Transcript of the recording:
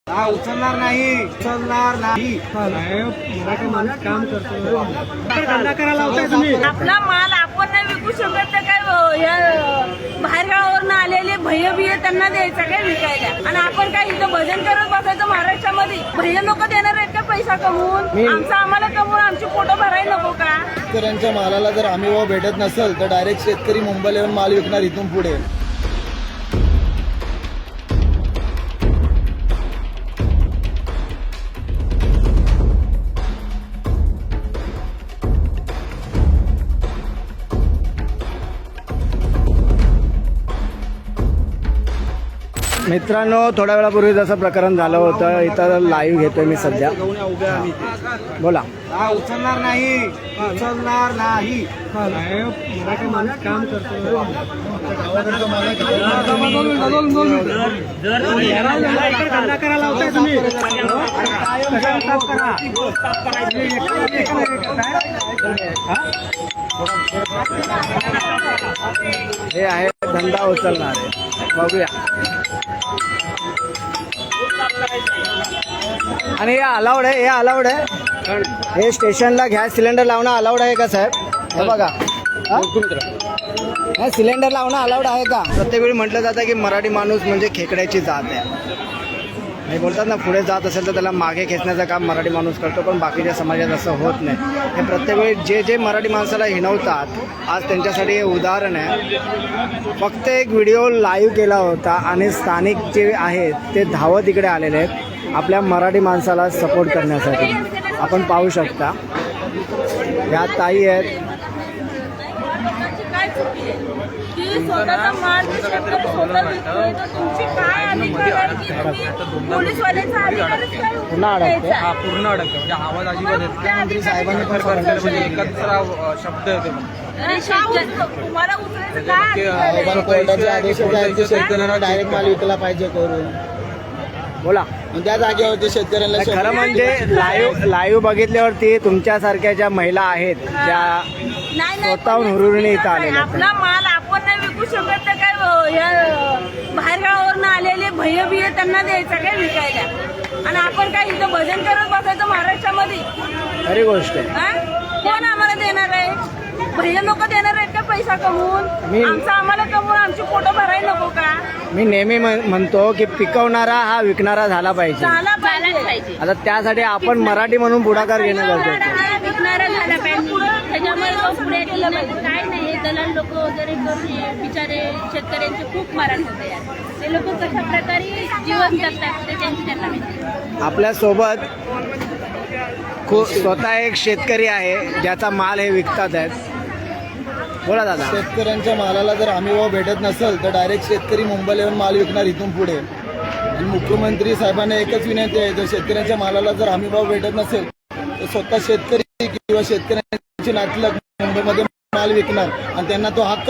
उचलणार नाही मराठी माणूस काम करतो धंदा करायला लावताय तुम्ही. आपला माल आपण नाही विकू शकत तर काय बाहेर गावावरून आलेले भैया बिय त्यांना द्यायचा काय विकायला. आणि आपण काय इथं भजन करत बसायचं महाराष्ट्रामध्ये. भैया लोक देणार आहेत का पैसा कमवून? आमचं आम्हाला कमवून आमची पोटं भरायला नको का? शेतकऱ्यांच्या मालाला जर हमी भाव भेटत नसेल तर डायरेक्ट शेतकरी मुंबईला येऊन माल विकणार इथून पुढे. मित्रांनो, थोड्या वेळापूर्वी जसं प्रकरण झालं होतं इथं लाईव्ह घेतोय मी सध्या. बोला. उचलणार नाही मराठी माणूस काम करतो धंदा करायला लावताय तुम्ही. हे आहे धंदा उचलणार आहे. बघूया. आणि हे अलाउड आहे, हे स्टेशनला गॅस सिलेंडर लावणं अलाउड आहे का साहेब? हे बघा, हे सिलेंडर लावणं अलाउड आहे का? प्रत्येक वेळी म्हटलं जातं की मराठी माणूस म्हणजे खेकड्याची जात आहे. हे बोलतात ना, पुढे जात असेल तर त्याला मागे खेचण्याचं काम मराठी माणूस करतो, पण बाकीच्या समाजात असं होत नाही. हे प्रत्येक वेळी जे मराठी माणसाला हिणवतात, आज त्यांच्यासाठी हे उदाहरण आहे. फक्त एक व्हिडिओ लाईव्ह केला होता आणि स्थानिक जे आहेत ते धावत इकडे आलेले आहेत आपल्या मराठी माणसाला सपोर्ट करण्यासाठी. आपण पाहू शकता या ताई आहेत. स्वतःचा माल शेतकरी स्वतः विकतोय तर तुमची काय अधिकार आहे की तुम्ही पोलीसवाल्यांचा अधिकारच काय पुन्हा अडकते. द्यायचा? पूर्ण अडकतो म्हणजे आवाज अजिबात येत नाही. आपल्या साहेबांनी पण अधिकाराची म्हणजे एकच शब्द येतो. अरे तुम्हाला उचलायचं काय अधिकार आहे? कोर्टाचे आदेश आहेत की शेतकऱ्यांना डायरेक्ट माल विकला पाहिजे करून. बोला. त्या जागेवरती शेतकऱ्यांना खरं म्हणजे लाईव्ह बघितल्यावरती तुमच्यासारख्या ज्या महिला आहेत ज्या नाही, स्वतःहून हुरूरीने इथं आलेल्या आहेत. आपला माल आपण नाही विकू शकत तर काय बाहेर गावावरून आलेले भैया बिय त्यांना द्यायचा काय विकायला. आणि आपण काय इथं भजन करत बसायचं महाराष्ट्रामध्ये. खरी गोष्ट आहे. हा? कोण आम्हाला देणार आहे? भैया लोक देणार आहेत का पैसा कमवून? आमचं आम्हाला कमवून आमची पोटं भरायला नको का? मी नेहमी म्हणतो की पिकवणारा हा विकणारा झाला पाहिजे. झाला पाहिजे. आता त्यासाठी आपण मराठी म्हणून पुढाकार घेणं गरजेचं आहे. विकणारा झाला पाहिजे. त्याच्यामुळे लोक पुढे गेलं पाहिजे. काय नाही, हे दलाल लोक वगैरे करून हे बिचारे शेतकऱ्यांचे खूप मारण होते यार. ते लोक कशा प्रकारे जीवन जगतात ते त्यांना माहिती. आपल्यासोबत स्वतः एक शेतकरी आहे ज्याचा माल हे विकतात आहेत. बोला दादा. शेतकऱ्यांच्या मालाला जर हमी भाव भेटत नसेल तर डायरेक्ट शेतकरी मुंबईला येऊन माल विकणार इथून पुढे. आणि मुख्यमंत्री साहेबांना एकच विनंती आहे, जर शेतकऱ्यांच्या मालाला जर हमी भाव भेटत नसेल तर स्वतः शेतकरी किंवा शेतकऱ्यांचे नातलग मुंबईमध्ये माल विकणार आणि त्यांना तो हक्क